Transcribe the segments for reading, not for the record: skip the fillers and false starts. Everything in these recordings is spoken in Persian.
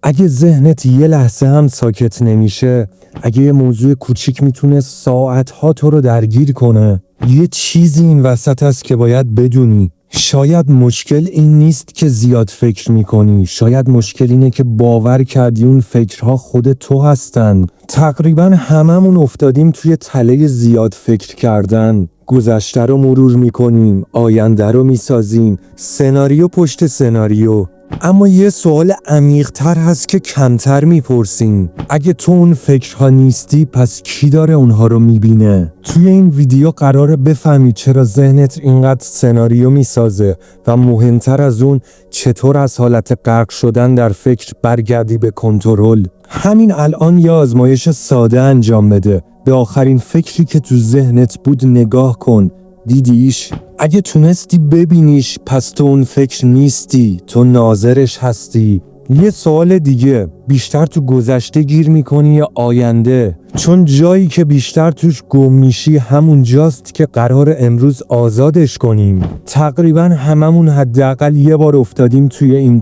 اگه ذهنت یه لحظه هم ساکت نمیشه، اگه یه موضوع کوچیک میتونه ساعتها تو رو درگیر کنه، یه چیزی این وسط هست که باید بدونی. شاید مشکل این نیست که زیاد فکر میکنی، شاید مشکل اینه که باور کردی اون فکرها خود تو هستن. تقریبا هممون افتادیم توی تله زیاد فکر کردن. گذشته رو مرور میکنیم، آینده رو میسازیم، سناریو پشت سناریو. اما یه سوال عمیق‌تر هست که کمتر میپرسیم. اگه تو اون فکرها نیستی، پس کی داره اونها رو میبینه؟ توی این ویدیو قراره بفهمی چرا ذهنت اینقدر سناریو میسازه و مهمتر از اون چطور از حالت غرق شدن در فکر برگردی به کنترل. همین الان یه آزمایش ساده انجام بده. به آخرین فکری که تو ذهنت بود نگاه کن. دیدیش؟ اگه تونستی ببینیش، پس تو اون فکر نیستی، تو ناظرش هستی. یه سوال دیگه، بیشتر تو گذشته گیر میکنی یا آینده؟ چون جایی که بیشتر توش گم میشی همون جاست که قرار امروز آزادش کنیم. تقریبا هممون حداقل یه بار افتادیم توی این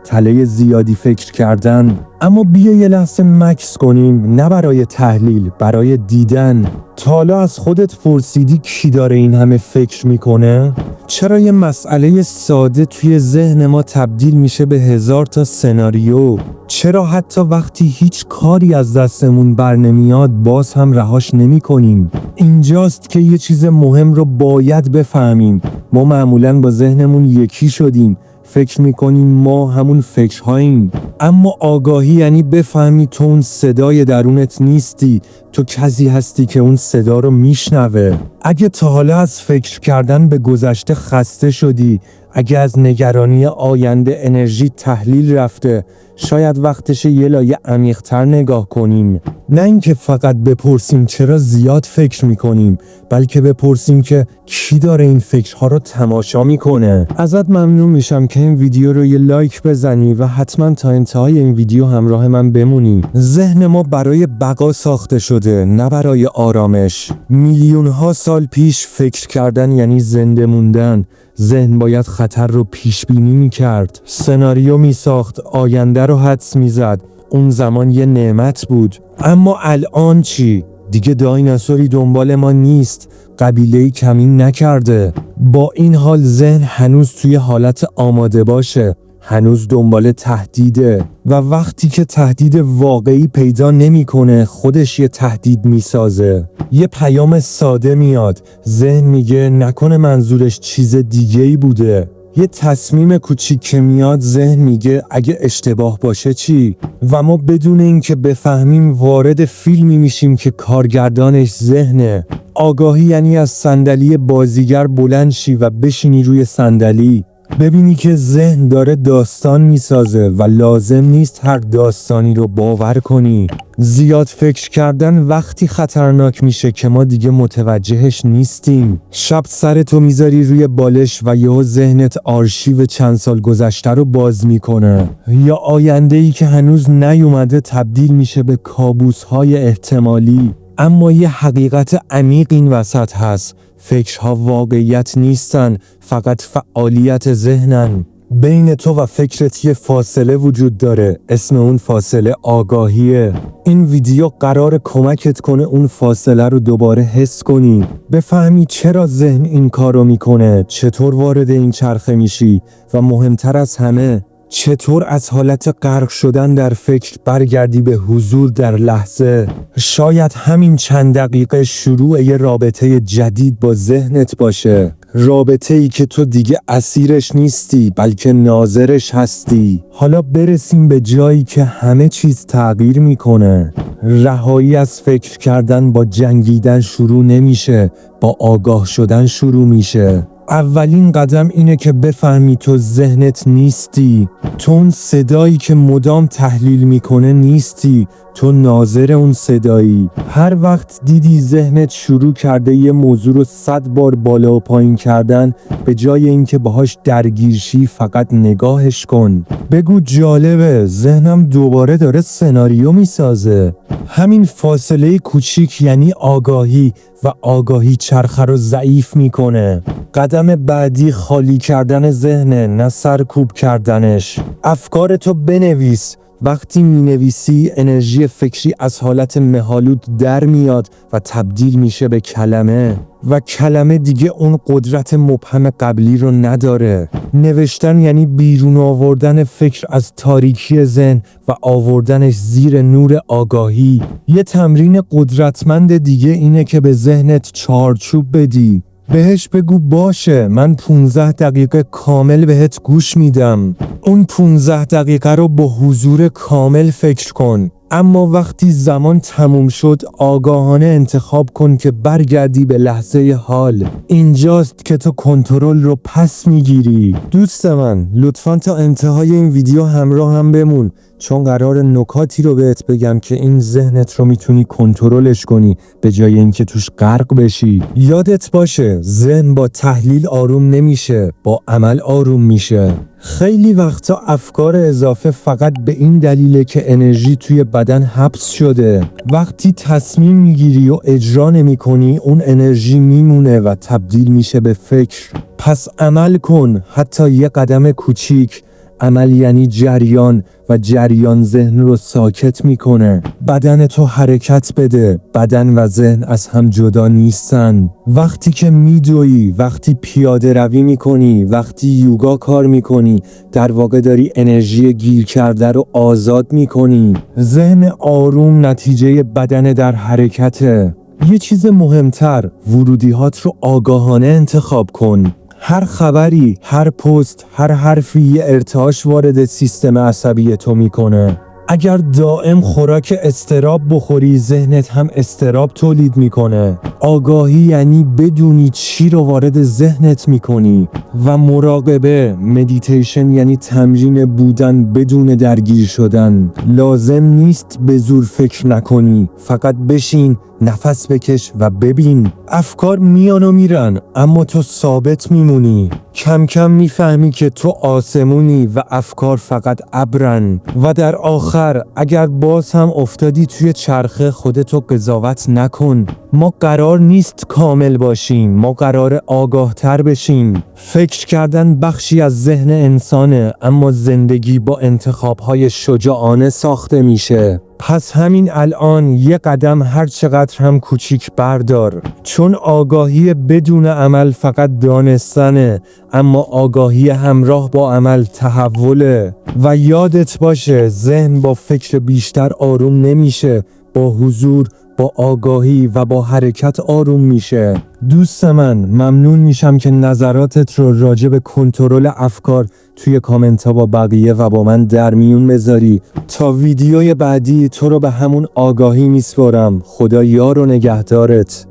تله زیادی فکر کردن. اما بیا یه لحظه مکث کنیم، نه برای تحلیل، برای دیدن. تا حالا از خودت پرسیدی کی داره این همه فکر میکنه؟ چرا یه مسئله ساده توی ذهن ما تبدیل میشه به 1000 تا سناریو؟ چرا حتی وقتی هیچ کاری از دستمون بر نمیاد باز هم رهاش نمی کنیم؟ اینجاست که یه چیز مهم رو باید بفهمیم. ما معمولاً با ذهنمون یکی شدیم، فکر میکنیم ما همون فکرهاییم. اما آگاهی یعنی بفهمی تو اون صدای درونت نیستی، تو کسی هستی که اون صدا رو میشنوه. اگه تا حالا از فکر کردن به گذشته خسته شدی، اگه از نگرانی آینده انرژی تحلیل رفته، شاید وقتش یه لایه عمیق‌تر نگاه کنیم. نه اینکه فقط بپرسیم چرا زیاد فکر میکنیم، بلکه بپرسیم که کی داره این فکرها رو تماشا میکنه. ازت ممنون میشم که این ویدیو رو یه لایک بزنی و حتما تا انتهای این ویدیو همراه من بمونی. ذهن ما برای بقا ساخته شده، نه برای آرامش. میلیون‌ها سال پیش فکر کردن یعنی زنده موندن. ذهن باید خطر رو پیش بینی میکرد، سناریو میساخت، آینده رو حدس میزد. اون زمان یه نعمت بود. اما الان چی؟ دیگه دایناسوری دنبال ما نیست، قبیله‌ای کمین نکرده. با این حال ذهن هنوز توی حالت آماده باشه، هنوز دنبال تهدیده و وقتی که تهدید واقعی پیدا نمیکنه، خودش یه تهدید میسازه. یه پیام ساده میاد، ذهن میگه نکنه منظورش چیز دیگه‌ای بوده. یه تصمیم کوچیک که میاد، ذهن میگه اگه اشتباه باشه چی؟ و ما بدون اینکه بفهمیم وارد فیلمی میشیم که کارگردانش ذهنه. آگاهی یعنی از صندلی بازیگر بلند شی و بشینی روی صندلی، ببینی که ذهن داره داستان میسازه و لازم نیست هر داستانی رو باور کنی. زیاد فکر کردن وقتی خطرناک میشه که ما دیگه متوجهش نیستیم. شب سرتو میذاری روی بالش و یهو ذهنت آرشیو چند سال گذشته رو باز میکنه، یا آینده‌ای که هنوز نیومده تبدیل میشه به کابوس‌های احتمالی. اما یه حقیقت عمیق این وسط هست، فکرها واقعیت نیستن، فقط فعالیت ذهنن. بین تو و فکرت یه فاصله وجود داره، اسم اون فاصله آگاهیه. این ویدیو قرار کمکت کنه اون فاصله رو دوباره حس کنی، بفهمی چرا ذهن این کارو میکنه، چطور وارد این چرخه میشی و مهمتر از همه چطور از حالت غرق شدن در فکر برگردی به حضور در لحظه. شاید همین چند دقیقه شروع یه رابطه جدید با ذهنت باشه، رابطه ای که تو دیگه اسیرش نیستی بلکه ناظرش هستی. حالا برسیم به جایی که همه چیز تغییر میکنه. رهایی از فکر کردن با جنگیدن شروع نمیشه، با آگاه شدن شروع میشه. اولین قدم اینه که بفهمی تو ذهنت نیستی، تو اون صدایی که مدام تحلیل میکنه نیستی، تو ناظر اون صدایی. هر وقت دیدی ذهنت شروع کرده یه موضوع رو 100 بار بالا و پایین کردن، به جای اینکه باهاش درگیرشی فقط نگاهش کن. بگو جالبه، ذهنم دوباره داره سناریو میسازه. همین فاصله کوچیک یعنی آگاهی و آگاهی چرخه رو ضعیف میکنه. قدم بعدی خالی کردن ذهنه، نه سرکوب کردنش. افکارتو بنویس، وقتی مینویسی انرژی فکری از حالت مه‌آلود در میاد و تبدیل میشه به کلمه و کلمه دیگه اون قدرت مبهم قبلی رو نداره. نوشتن یعنی بیرون آوردن فکر از تاریکی ذهن و آوردنش زیر نور آگاهی. یه تمرین قدرتمند دیگه اینه که به ذهنت چارچوب بدی. بهش بگو باشه، من 15 دقیقه کامل بهت گوش میدم. اون 15 دقیقه رو با حضور کامل فکر کن. اما وقتی زمان تموم شد آگاهانه انتخاب کن که برگردی به لحظه حال. اینجاست که تو کنترل رو پس میگیری. دوست من لطفاً تا انتهای این ویدیو همراه هم بمون، چون قرار نکاتی رو بهت بگم که این ذهنت رو میتونی کنترلش کنی به جای اینکه توش غرق بشی. یادت باشه ذهن با تحلیل آروم نمیشه، با عمل آروم میشه. خیلی وقتا افکار اضافه فقط به این دلیله که انرژی توی بدن حبس شده. وقتی تصمیم میگیری و اجرا نمی‌کنی اون انرژی میمونه و تبدیل میشه به فکر. پس عمل کن، حتی یه قدم کوچیک. عمل یعنی جریان و جریان ذهن رو ساکت میکنه. بدن تو حرکت بده، بدن و ذهن از هم جدا نیستن. وقتی که میدوی، وقتی پیاده روی میکنی، وقتی یوگا کار میکنی، در واقع داری انرژی گیر کرده رو آزاد میکنی. ذهن آروم نتیجه بدن در حرکته. یه چیز مهمتر، ورودیات رو آگاهانه انتخاب کن. هر خبری، هر پست، هر حرفی یه ارتعاش وارد سیستم عصبی تو میکنه. اگر دائم خوراک اضطراب بخوری ذهنت هم اضطراب تولید میکنه. آگاهی یعنی بدونی چی رو وارد ذهنت میکنی و مراقبه، مدیتیشن یعنی تمرین بودن بدون درگیر شدن. لازم نیست به زور فکر نکنی، فقط بشین، نفس بکش و ببین. افکار میان و میرن اما تو ثابت میمونی. کم کم میفهمی که تو آسمونی و افکار فقط ابرن. و در آخر اگر باز هم افتادی توی چرخه خودتو قضاوت نکن. ما قرار نیست کامل باشیم، ما قرار آگاه تر بشیم. فکر کردن بخشی از ذهن انسانه، اما زندگی با انتخابهای شجاعانه ساخته میشه. پس همین الان یه قدم هر چقدر هم کوچیک بردار، چون آگاهی بدون عمل فقط دانستنه، اما آگاهی همراه با عمل تحوله. و یادت باشه ذهن با فکر بیشتر آروم نمیشه، با حضور، با آگاهی و با حرکت آروم میشه. دوست من ممنون میشم که نظراتت رو راجع به کنترل افکار توی کامنت ها با بقیه و با من در میون بذاری. تا ویدیوی بعدی تو رو به همون آگاهی میسپارم. خدا یار و نگهدارت.